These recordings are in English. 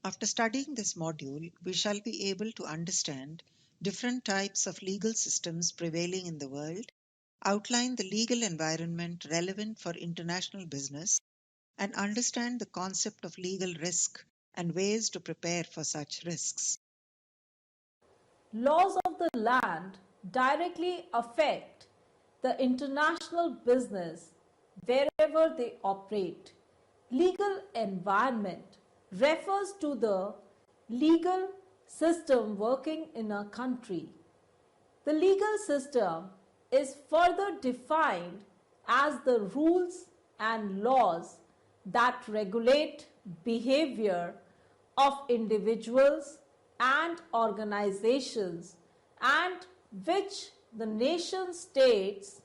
After studying this module, we shall be able to understand different types of legal systems prevailing in the world, outline the legal environment relevant for international business, and understand the concept of legal risk and ways to prepare for such risks. Laws of the land directly affect the international business wherever they operate. Legal environment refers to the legal system working in a country. The legal system is further defined as the rules and laws that regulate behavior of individuals and organizations and which the nation states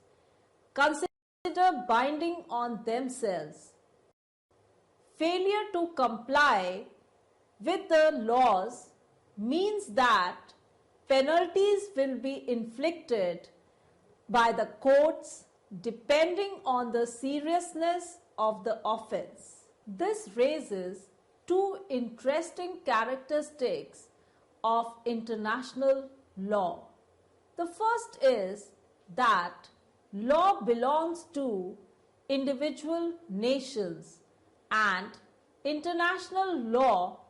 consider binding on themselves. Failure to comply with the laws means that penalties will be inflicted by the courts depending on the seriousness of the offense. This raises two interesting characteristics of international law. The first is that law belongs to individual nations and international law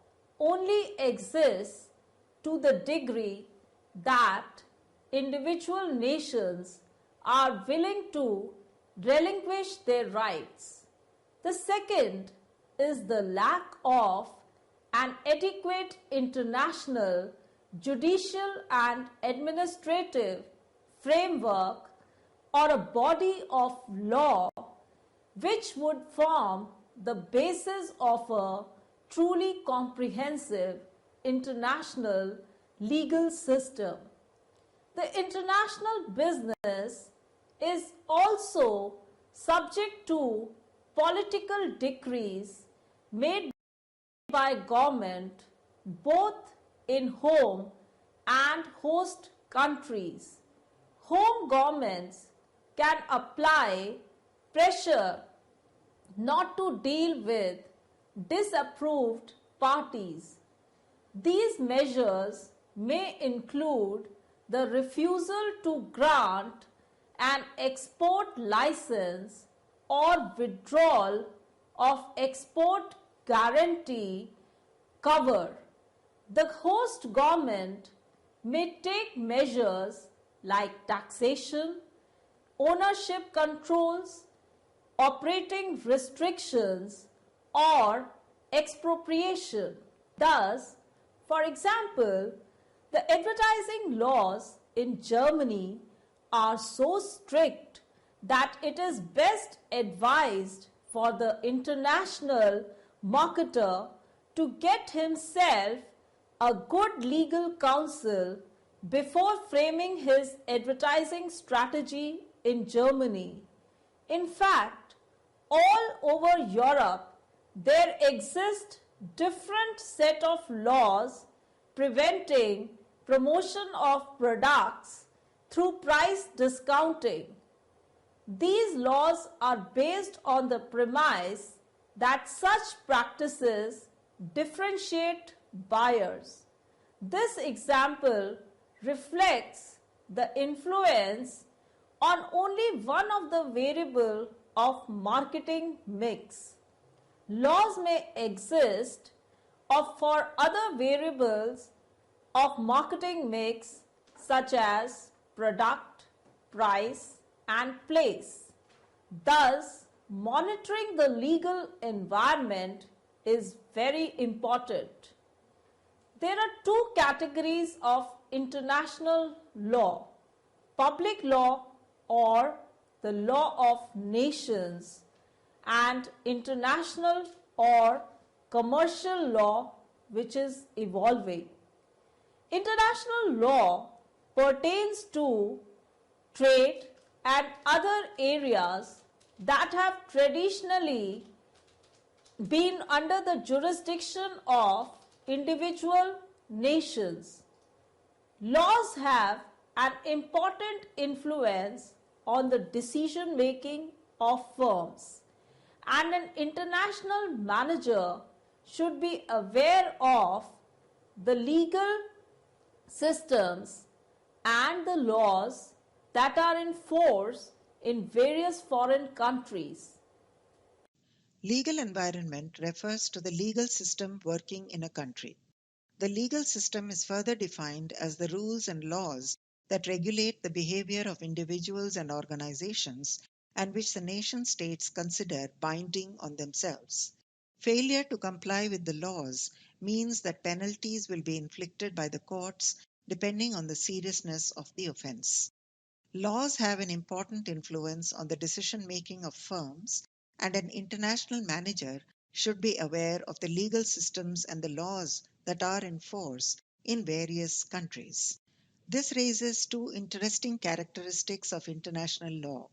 only exists to the degree that individual nations are willing to relinquish their rights. The second is the lack of an adequate international judicial and administrative framework or a body of law which would form the basis of a truly comprehensive international legal system. The international business is also subject to political decrees made by government both in home and host countries. Home governments can apply pressure not to deal with disapproved parties. These measures may include the refusal to grant an export license or withdrawal of export guarantee cover. The host government may take measures like taxation, ownership controls, operating restrictions, or expropriation. Thus, for example, the advertising laws in Germany are so strict that it is best advised for the international marketer to get himself a good legal counsel before framing his advertising strategy in Germany. In fact, all over Europe, there exist different set of laws preventing promotion of products through price discounting. These laws are based on the premise that such practices differentiate buyers. This example reflects the influence on only one of the variables of marketing mix. Laws may exist for other variables of marketing mix such as product, price, and place. Thus, monitoring the legal environment is very important. There are two categories of international law: public law or the law of nations, and international or commercial law, which is evolving. International law pertains to trade and other areas that have traditionally been under the jurisdiction of individual nations. Laws have an important influence on the decision making of firms, and an international manager should be aware of the legal systems and the laws that are in force in various foreign countries. Legal environment refers to the legal system working in a country. The legal system is further defined as the rules and laws that regulate the behavior of individuals and organizations and which the nation states consider binding on themselves. Failure to comply with the laws means that penalties will be inflicted by the courts depending on the seriousness of the offense. Laws have an important influence on the decision making of firms, and an international manager should be aware of the legal systems and the laws that are in force in various countries. This raises two interesting characteristics of international law.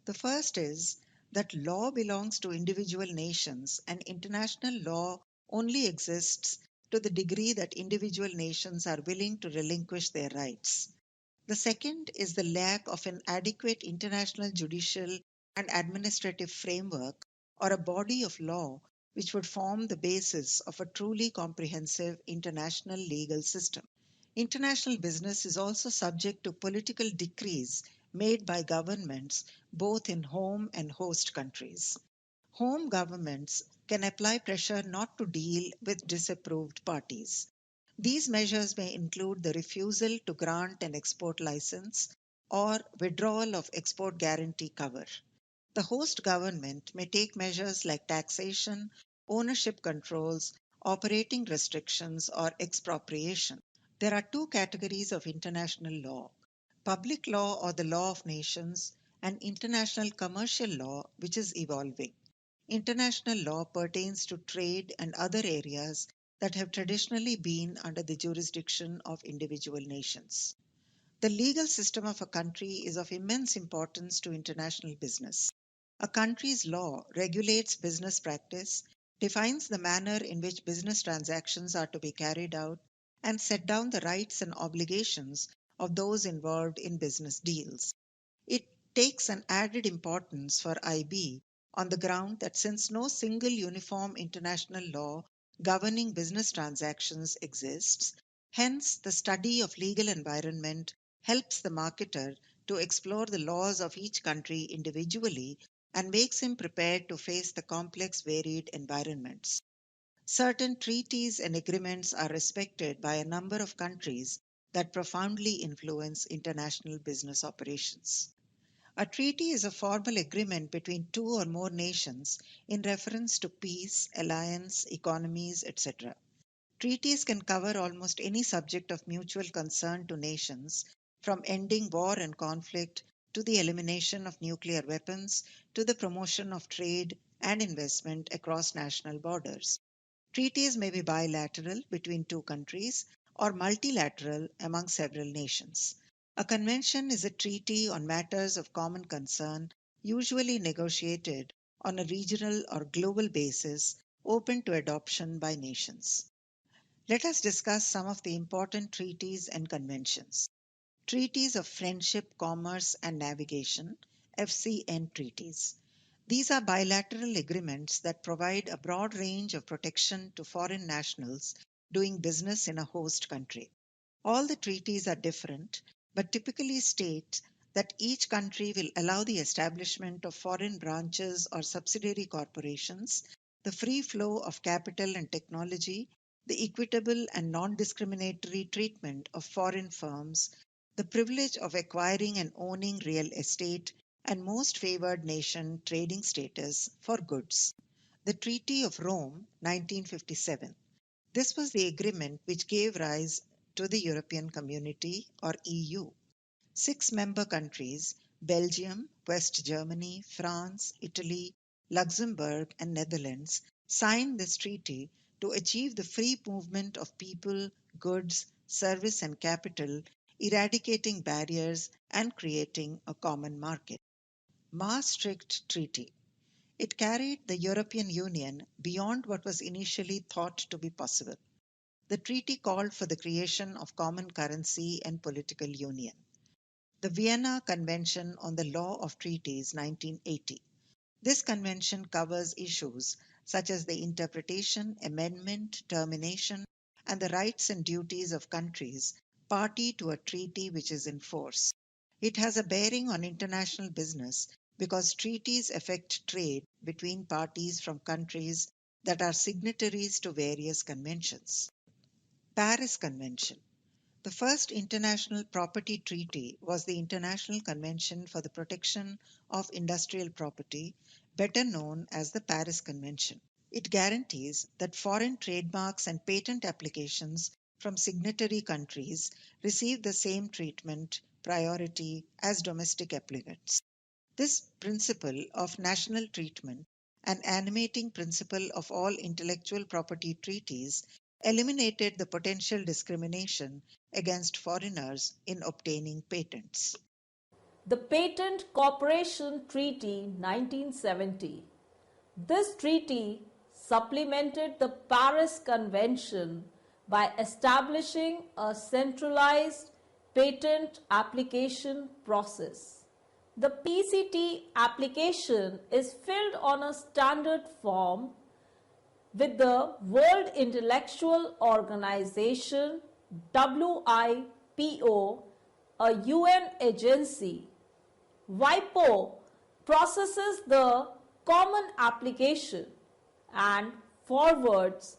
The first is that law belongs to individual nations, and international law only exists to the degree that individual nations are willing to relinquish their rights. The second is the lack of an adequate international judicial and administrative framework or a body of law which would form the basis of a truly comprehensive international legal system. International business is also subject to political decrees made by governments both in home and host countries. Home governments can apply pressure not to deal with disapproved parties. These measures may include the refusal to grant an export license or withdrawal of export guarantee cover. The host government may take measures like taxation, ownership controls, operating restrictions, or expropriation. There are two categories of international law: public law or the law of nations, and international commercial law, which is evolving. International law pertains to trade and other areas that have traditionally been under the jurisdiction of individual nations. The legal system of a country is of immense importance to international business. A country's law regulates business practice, defines the manner in which business transactions are to be carried out, and set down the rights and obligations of those involved in business deals. It takes an added importance for IB on the ground that since no single uniform international law governing business transactions exists, hence the study of legal environment helps the marketer to explore the laws of each country individually and makes him prepared to face the complex, varied environments. Certain treaties and agreements are respected by a number of countries that profoundly influence international business operations. A treaty is a formal agreement between two or more nations in reference to peace, alliance, economies, etc. Treaties can cover almost any subject of mutual concern to nations, from ending war and conflict to the elimination of nuclear weapons to the promotion of trade and investment across national borders. Treaties may be bilateral between two countries or multilateral among several nations. A convention is a treaty on matters of common concern, usually negotiated on a regional or global basis, open to adoption by nations. Let us discuss some of the important treaties and conventions. Treaties of Friendship, Commerce and Navigation, FCN treaties. These are bilateral agreements that provide a broad range of protection to foreign nationals doing business in a host country. All the treaties are different, but typically state that each country will allow the establishment of foreign branches or subsidiary corporations, the free flow of capital and technology, the equitable and non discriminatory treatment of foreign firms, the privilege of acquiring and owning real estate, and most favored nation trading status for goods. The Treaty of Rome, 1957. This was the agreement which gave rise to the European Community or EU. Six member countries, Belgium, West Germany, France, Italy, Luxembourg, and Netherlands, signed this treaty to achieve the free movement of people, goods, service, and capital, eradicating barriers and creating a common market. Maastricht Treaty. It carried the European Union beyond what was initially thought to be possible. The treaty called for the creation of common currency and political union. The Vienna Convention on the Law of Treaties, 1980. This convention covers issues such as the interpretation, amendment, termination, and the rights and duties of countries party to a treaty which is in force. It has a bearing on international business because treaties affect trade between parties from countries that are signatories to various conventions. Paris Convention. The first international property treaty was the International Convention for the Protection of Industrial Property, better known as the Paris Convention. It guarantees that foreign trademarks and patent applications from signatory countries receive the same treatment, priority as domestic applicants. This principle of national treatment, an animating principle of all intellectual property treaties, eliminated the potential discrimination against foreigners in obtaining patents. The Patent Corporation Treaty 1970. This treaty supplemented the Paris Convention by establishing a centralized patent application process. The PCT application is filled on a standard form with the World Intellectual Organization WIPO, a UN agency. WIPO processes the common application and forwards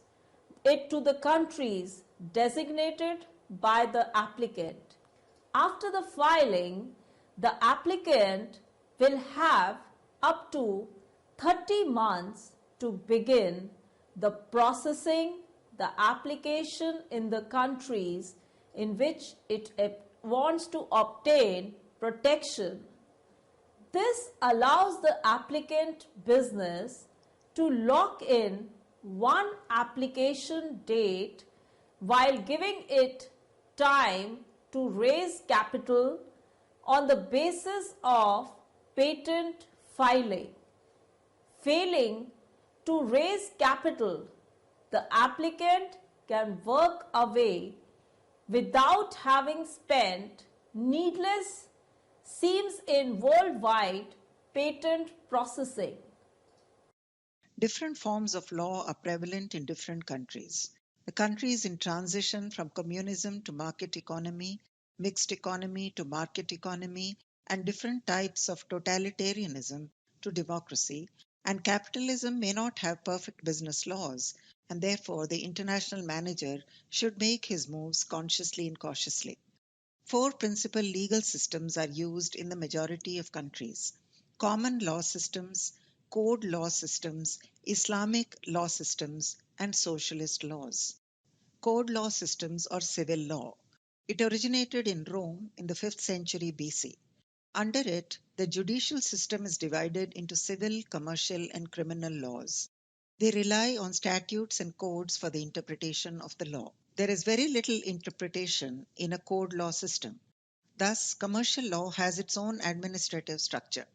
it to the countries designated by the applicant. After the filing, the applicant will have up to 30 months to begin the processing the application in the countries in which it wants to obtain protection. This allows the applicant business to lock in one application date while giving it time to raise capital on the basis of patent filing. Failing to raise capital, the applicant can work away without having spent needless seems in worldwide patent processing. Different forms of law are prevalent in different countries. The countries in transition from communism to market economy, mixed economy to market economy, and different types of totalitarianism to democracy, and capitalism may not have perfect business laws, and therefore the international manager should make his moves consciously and cautiously. Four principal legal systems are used in the majority of countries: common law systems, code law systems, Islamic law systems, and socialist laws. Code law systems or civil law. It originated in Rome in the 5th century BC. Under it, the judicial system is divided into civil, commercial, and criminal laws. They rely on statutes and codes for the interpretation of the law. There is very little interpretation in a code law system. Thus, commercial law has its own administrative structure.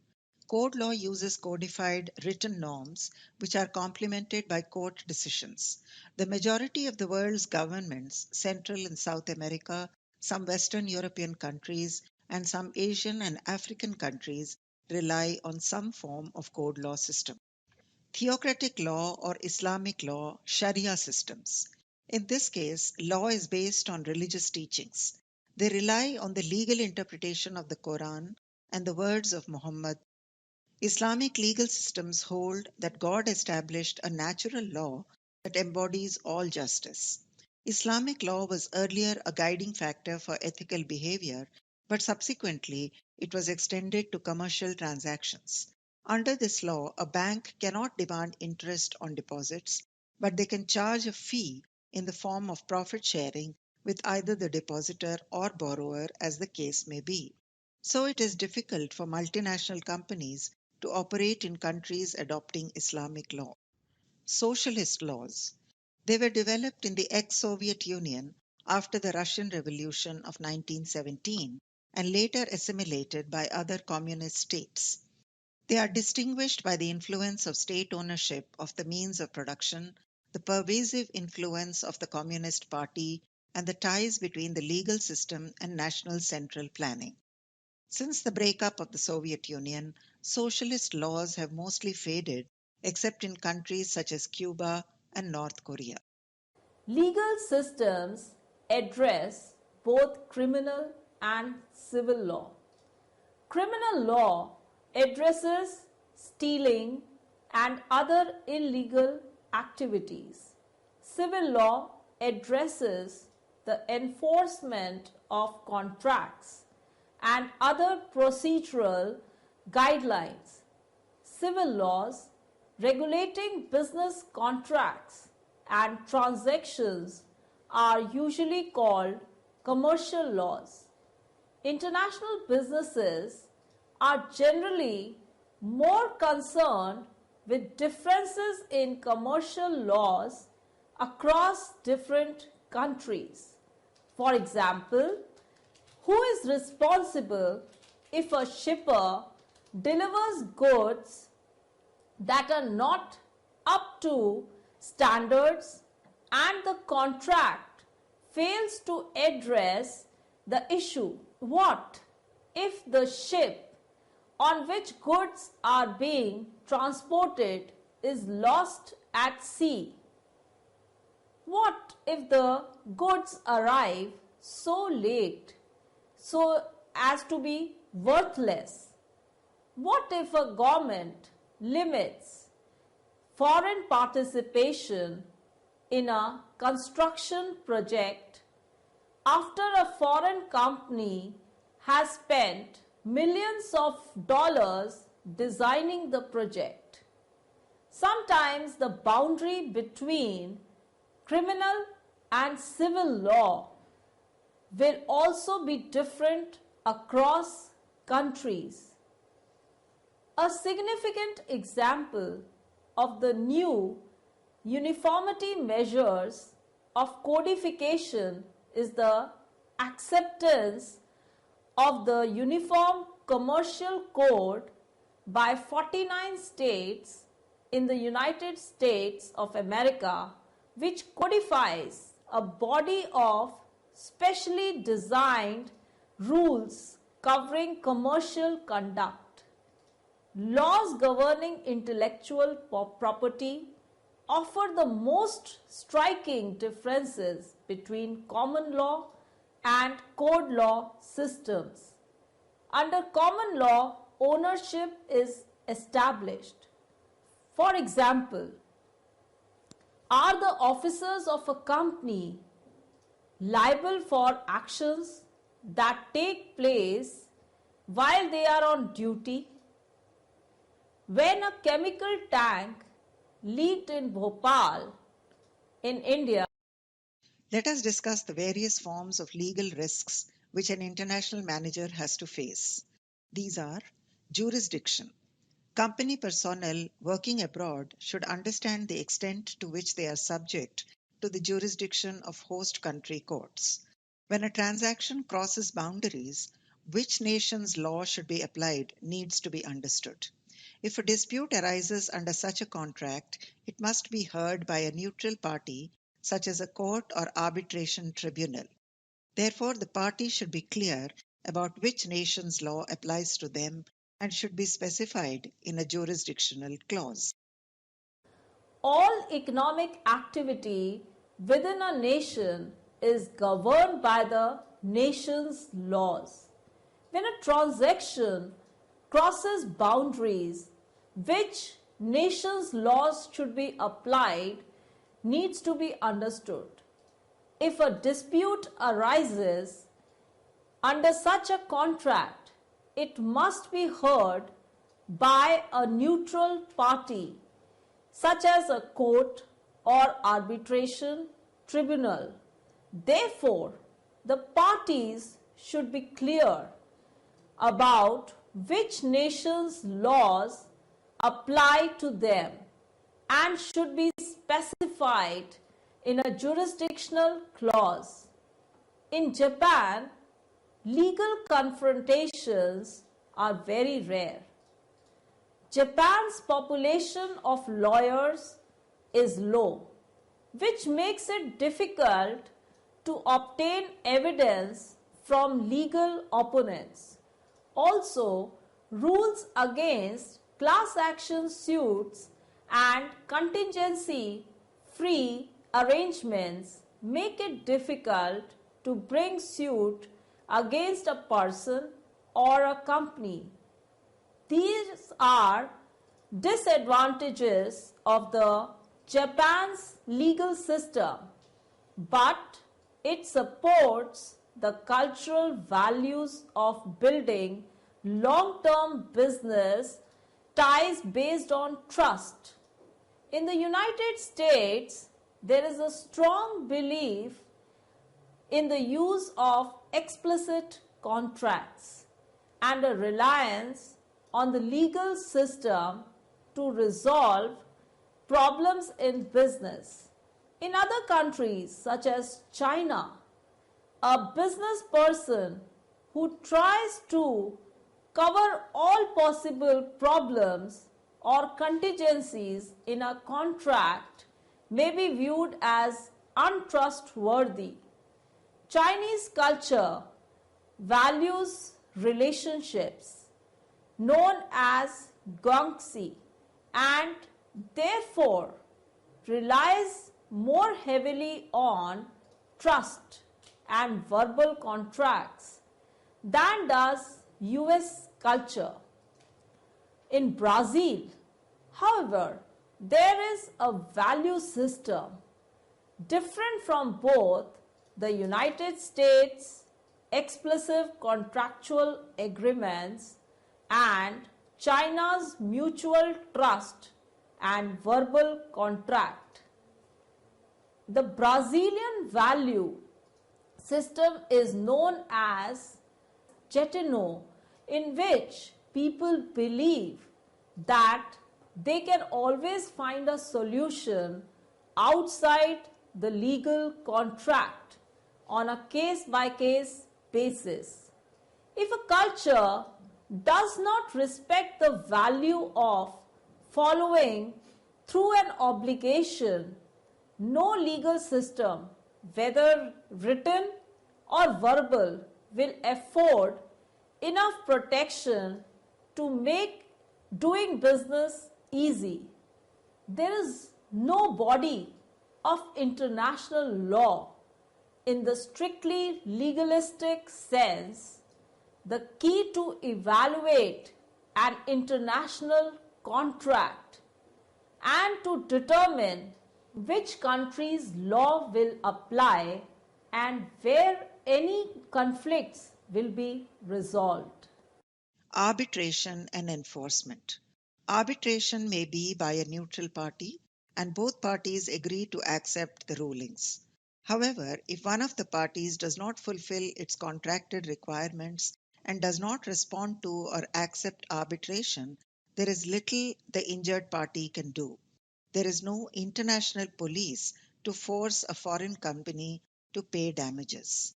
Code law uses codified written norms which are complemented by court decisions. The majority of the world's governments, Central and South America, some Western European countries, and some Asian and African countries rely on some form of code law system. Theocratic law or Islamic law, Sharia systems. In this case, law is based on religious teachings. They rely on the legal interpretation of the Quran and the words of Muhammad. Islamic legal systems hold that God established a natural law that embodies all justice. Islamic law was earlier a guiding factor for ethical behavior, but subsequently it was extended to commercial transactions. Under this law, a bank cannot demand interest on deposits, but they can charge a fee in the form of profit sharing with either the depositor or borrower, as the case may be. So it is difficult for multinational companies to operate in countries adopting Islamic law. Socialist laws. They were developed in the ex-Soviet Union after the Russian Revolution of 1917 and later assimilated by other communist states. They are distinguished by the influence of state ownership of the means of production, the pervasive influence of the Communist Party, and the ties between the legal system and national central planning. Since the breakup of the Soviet Union, socialist laws have mostly faded except in countries such as Cuba and North Korea. Legal systems address both criminal and civil law. Criminal law addresses stealing and other illegal activities. Civil law addresses the enforcement of contracts and other procedural guidelines. Civil laws regulating business contracts and transactions are usually called commercial laws. International businesses are generally more concerned with differences in commercial laws across different countries. For example, who is responsible if a shipper delivers goods that are not up to standards and the contract fails to address the issue? What if the ship on which goods are being transported is lost at sea? What if the goods arrive so late so as to be worthless? What if a government limits foreign participation in a construction project after a foreign company has spent millions of dollars designing the project? Sometimes the boundary between criminal and civil law will also be different across countries. A significant example of the new uniformity measures of codification is the acceptance of the Uniform Commercial Code by 49 states in the United States of America, which codifies a body of specially designed rules covering commercial conduct. Laws governing intellectual property offer the most striking differences between common law and code law systems. Under common law, ownership is established. For example, are the officers of a company liable for actions that take place while they are on duty? When a chemical tank leaked in Bhopal, in India. Let us discuss the various forms of legal risks which an international manager has to face. These are jurisdiction. Company personnel working abroad should understand the extent to which they are subject to the jurisdiction of host country courts. When a transaction crosses boundaries, which nation's law should be applied needs to be understood. If a dispute arises under such a contract, it must be heard by a neutral party, such as a court or arbitration tribunal. Therefore, the parties should be clear about which nation's law applies to them and should be specified in a jurisdictional clause. All economic activity within a nation is governed by the nation's laws. When a transaction crosses boundaries, which nation's laws should be applied needs to be understood. If a dispute arises under such a contract, it must be heard by a neutral party, such as a court or arbitration tribunal. Therefore, the parties should be clear about which nation's laws apply to them and should be specified in a jurisdictional clause. In Japan, legal confrontations are very rare. Japan's population of lawyers is low, which makes it difficult to obtain evidence from legal opponents. Also, rules against class action suits and contingency free arrangements make it difficult to bring suit against a person or a company. These are disadvantages of the Japan's legal system, but it supports the cultural values of building long-term business ties based on trust. In the United States, there is a strong belief in the use of explicit contracts and a reliance on the legal system to resolve problems in business. In other countries such as China, a business person who tries to cover all possible problems or contingencies in a contract may be viewed as untrustworthy. Chinese culture values relationships known as guangxi and therefore relies more heavily on trust and verbal contracts than does US culture. In Brazil, however, there is a value system different from both the United States explicit contractual agreements and China's mutual trust and verbal contract. The Brazilian value system is known as Getino, in which people believe that they can always find a solution outside the legal contract on a case-by-case basis. If a culture does not respect the value of following through an obligation, no legal system, whether written or verbal, will afford enough protection to make doing business easy. There is no body of international law in the strictly legalistic sense. The key to evaluate an international contract and to determine which country's law will apply and where any conflicts will be resolved. Arbitration and enforcement. Arbitration may be by a neutral party and both parties agree to accept the rulings. However, if one of the parties does not fulfill its contracted requirements and does not respond to or accept arbitration, there is little the injured party can do. There is no international police to force a foreign company to pay damages.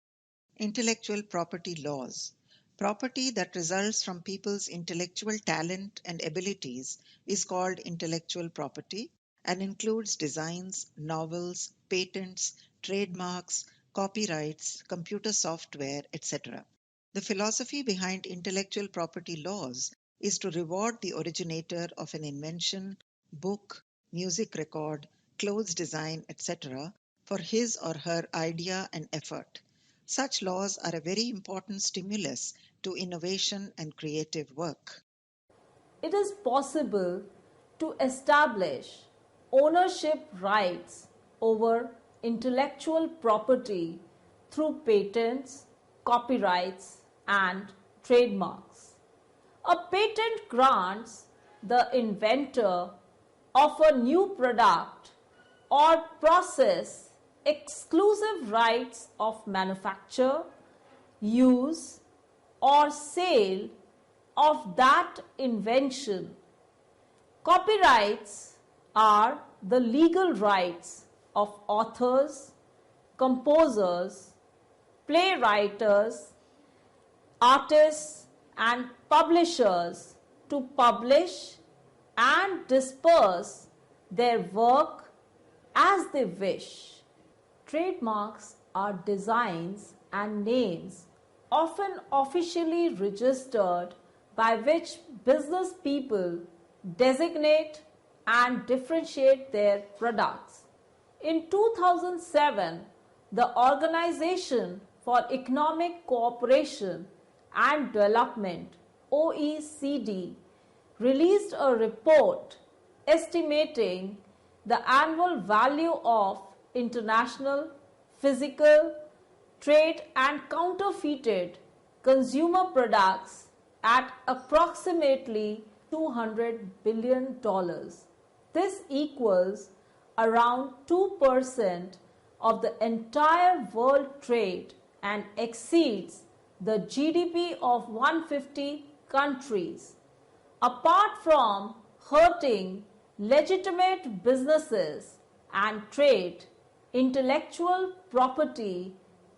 Intellectual property laws. Property that results from people's intellectual talent and abilities is called intellectual property and includes designs, novels, patents, trademarks, copyrights, computer software, etc. The philosophy behind intellectual property laws is to reward the originator of an invention, book, music record, clothes design, etc., for his or her idea and effort. Such laws are a very important stimulus to innovation and creative work. It is possible to establish ownership rights over intellectual property through patents, copyrights, and trademarks. A patent grants the inventor of a new product or process exclusive rights of manufacture, use, or sale of that invention. Copyrights are the legal rights of authors, composers, playwrights, artists, and publishers to publish and disperse their work as they wish. Trademarks are designs and names often officially registered by which business people designate and differentiate their products. In 2007, the Organization for Economic Cooperation and Development (OECD) released a report estimating the annual value of international, physical, trade and counterfeited consumer products at approximately $200 billion. This equals around 2% of the entire world trade and exceeds the GDP of 150 countries. Apart from hurting legitimate businesses and trade, intellectual property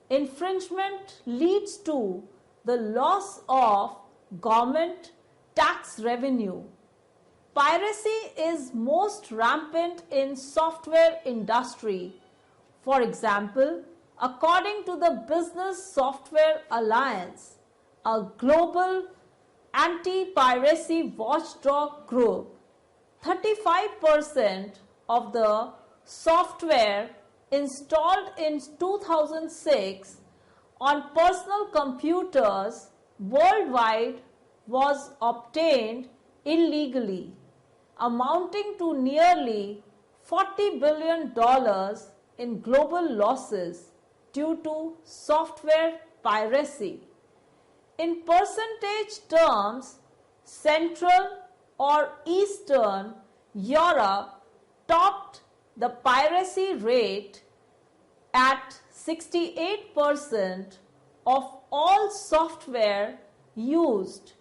infringement leads to the loss of government tax revenue. Piracy is most rampant in software industry. For example, according to the Business Software Alliance, a global anti-piracy watchdog group, 35% of the software installed in 2006 on personal computers worldwide was obtained illegally, amounting to nearly $40 billion in global losses due to software piracy. In percentage terms, Central or Eastern Europe topped the piracy rate at 68% of all software used,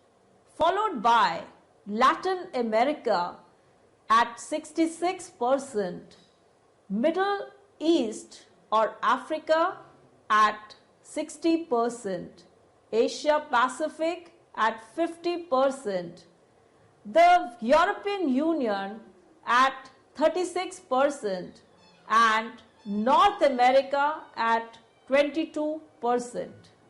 followed by Latin America at 66%, Middle East or Africa at 60%, Asia Pacific at 50%, the European Union at 36% and North America at 22%.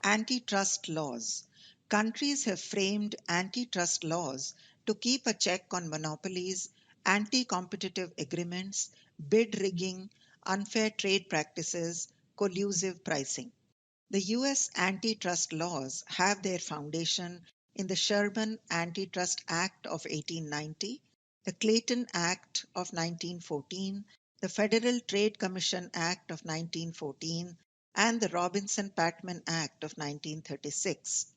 Antitrust laws. Countries have framed antitrust laws to keep a check on monopolies, anti-competitive agreements, bid rigging, unfair trade practices, collusive pricing. The US antitrust laws have their foundation in the Sherman Antitrust Act of 1890, the Clayton Act of 1914, the Federal Trade Commission Act of 1914, and the Robinson-Patman Act of 1936.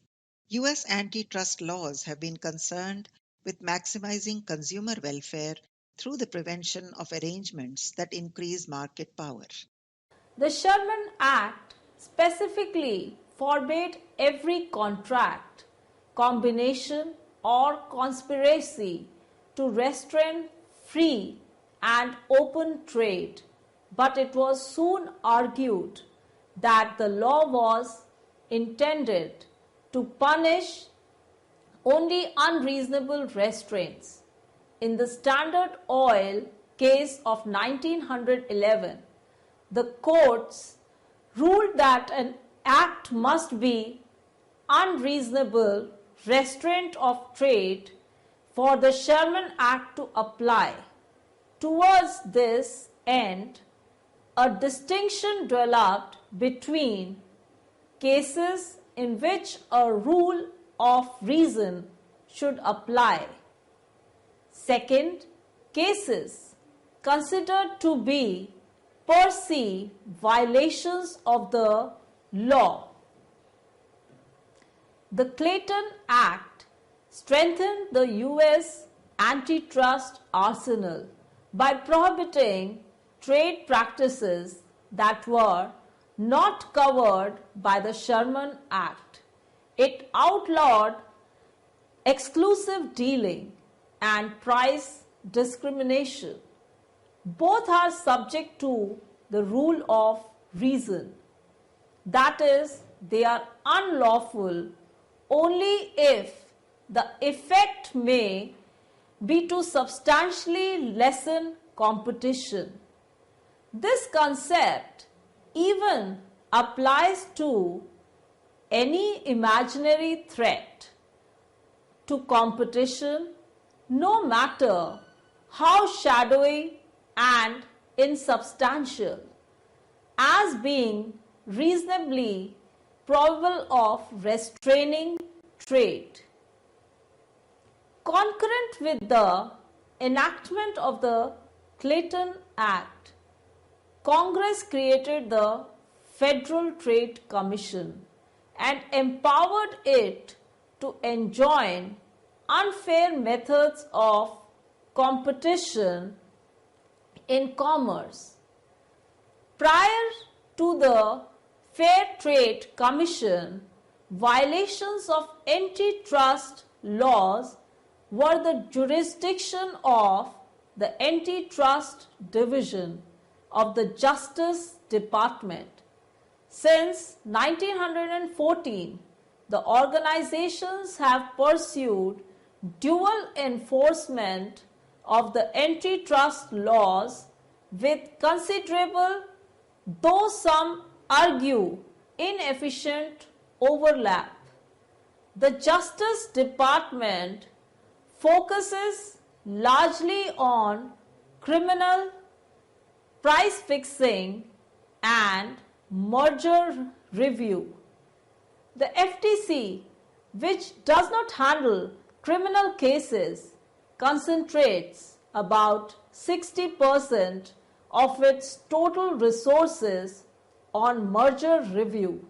US antitrust laws have been concerned with maximizing consumer welfare through the prevention of arrangements that increase market power. The Sherman Act specifically forbade every contract, combination, or conspiracy to restrain free and open trade, but it was soon argued that the law was intended to punish only unreasonable restraints. In the Standard Oil case of 1911, the courts ruled that an act must be unreasonable restraint of trade for the Sherman Act to apply. Towards this end, a distinction developed between cases in which a rule of reason should apply. Second, cases considered to be per se violations of the law. The Clayton Act strengthened the US antitrust arsenal by prohibiting trade practices that were not covered by the Sherman Act. It outlawed exclusive dealing and price discrimination. Both are subject to the rule of reason. That is, they are unlawful only if the effect may be to substantially lessen competition. This concept even applies to any imaginary threat to competition, no matter how shadowy and insubstantial, as being reasonably probable of restraining trade. Concurrent with the enactment of the Clayton Act, Congress created the Federal Trade Commission and empowered it to enjoin unfair methods of competition in commerce. Prior to the Fair Trade Commission, violations of antitrust laws were the jurisdiction of the Antitrust Division of the Justice Department. Since 1914, the organizations have pursued dual enforcement of the antitrust laws with considerable, though some argue inefficient, overlap. The Justice Department focuses largely on criminal, price fixing, and merger review. The FTC, which does not handle criminal cases, concentrates about 60% of its total resources on merger review.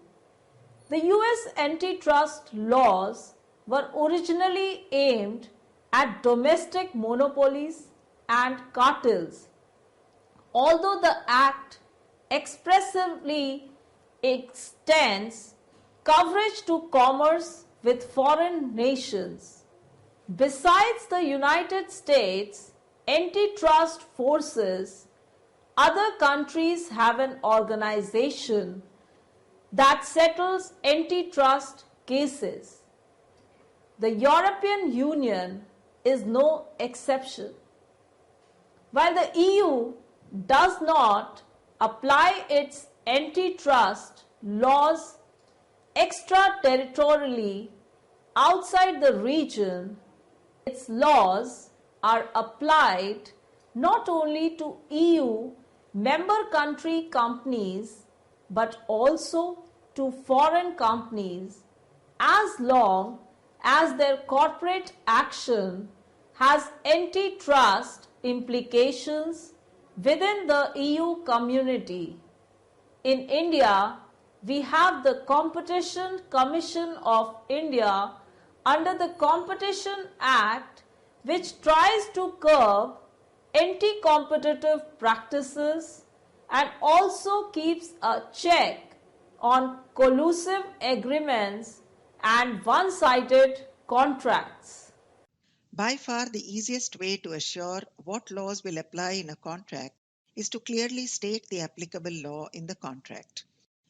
The US antitrust laws were originally aimed at domestic monopolies and cartels, although the Act expressively extends coverage to commerce with foreign nations. Besides the United States antitrust forces, other countries have an organization that settles antitrust cases. The European Union is no exception. While the EU does not apply its antitrust laws extraterritorially outside the region, its laws are applied not only to EU member country companies but also to foreign companies as long as their corporate action has antitrust implications within the EU community. In India, we have the Competition Commission of India under the Competition Act, which tries to curb anti-competitive practices and also keeps a check on collusive agreements and one-sided contracts. By far, the easiest way to assure what laws will apply in a contract is to clearly state the applicable law in the contract.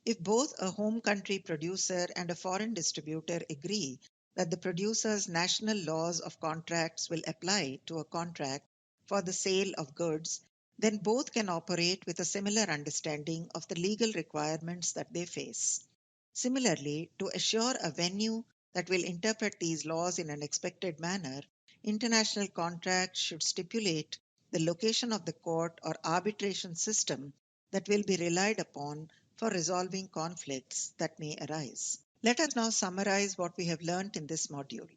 If both a home country producer and a foreign distributor agree that the producer's national laws of contracts will apply to a contract for the sale of goods, then both can operate with a similar understanding of the legal requirements that they face. Similarly, to assure a venue that will interpret these laws in an expected manner, international contracts should stipulate the location of the court or arbitration system that will be relied upon for resolving conflicts that may arise. Let us now summarize what we have learned in this module.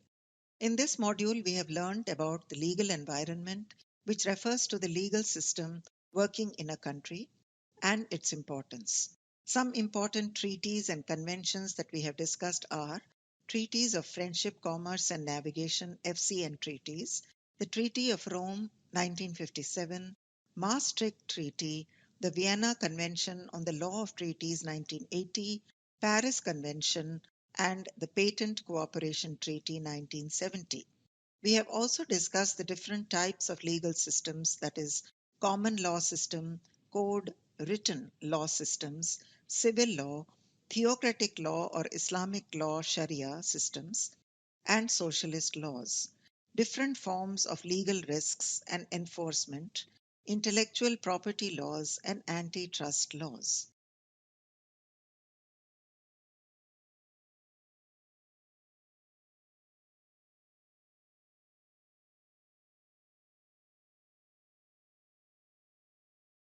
In this module, we have learned about the legal environment, which refers to the legal system working in a country and its importance. Some important treaties and conventions that we have discussed are Treaties of Friendship, Commerce and Navigation, FCN treaties, the Treaty of Rome 1957, Maastricht Treaty, the Vienna Convention on the Law of Treaties 1980, Paris Convention, and the Patent Cooperation Treaty 1970. We have also discussed the different types of legal systems, that is, common law system, code, written law systems, civil law, theocratic law or Islamic law Sharia systems, and socialist laws, different forms of legal risks and enforcement, intellectual property laws, and antitrust laws.